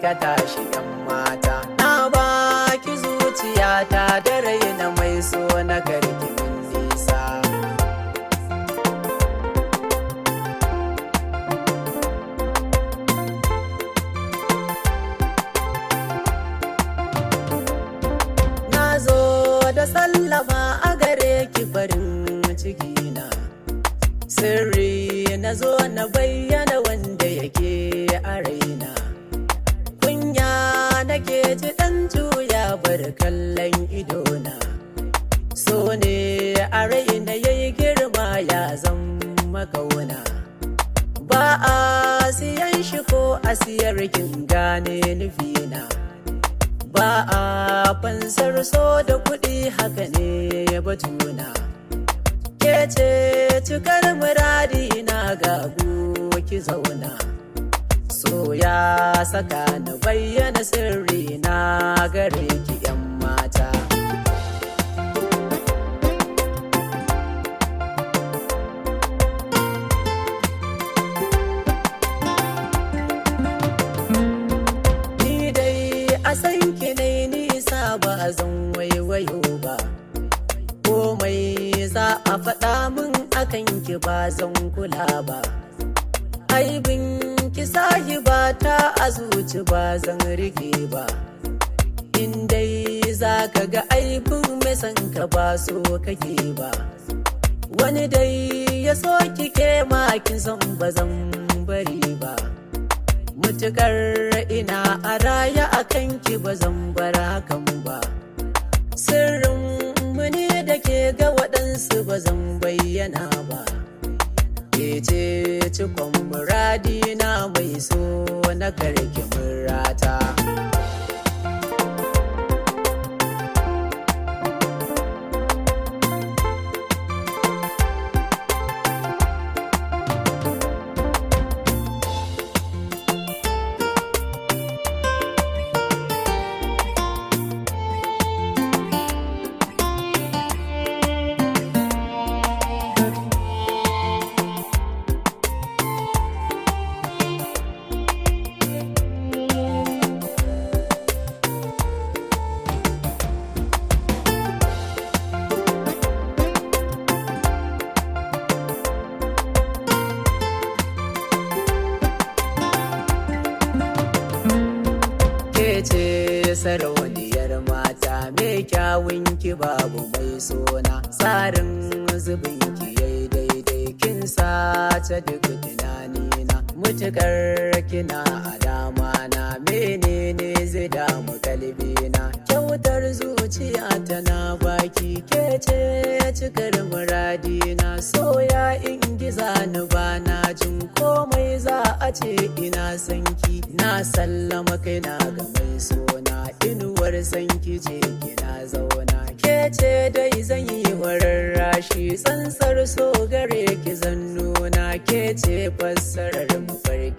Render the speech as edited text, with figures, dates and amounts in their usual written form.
ka tashi yan mata. Na baki zuciyata da raina mai so na karki min nisa. Na zo da sallama a gare ki farin ciki na, sirri na zo na bayyana wanda yake a raina. Kunya nake ji dan juya bar kallon idona, so ne a raina yayi girma ya zama kauna. Ba a siyan shi ko a siyar kin gane nufina, ba a fansar so da kuɗi haka ne batuna. Ke ce cikar muradi na ga ki zauna, so ya saka na bayyana sirri na gare ki yan mata. Ni dai a san ki ne nisa ba zan waiwayo ba, komai za a faɗa min akan ki ba zan kula ba. Aibin ki sahiba ta a zuci ba zan rike ba, in dai za ka ga aibin mai san ka ba so kake ba. Wani dai ya so kike ma kin san ba zan bari ba, mutukar ina a raya akan ki ba zan bar hakan ba. Sirrin muni da ke ga waɗansu ba zan bayyana ba, ke ce cikon muradi na mai so na karki murata. Ce sarauniyar mata mai kyawun ki babu mai sona, tsarin zubin ki yayi daidai kin sace duk tunanina. Mutukar kina a dama na menene zai damu kalbina, kyautar zuciya tana baki ke ce cikar muradina. Soya in giza ni ba na jin komai za a ce ina sanki, na sallama kaina ga mai sona, inuwar sanki ce kina zauna. Ke ce dai zan yi wararrashi, tsantsar so gare ki zan nuna, ke ce fassarar mafarki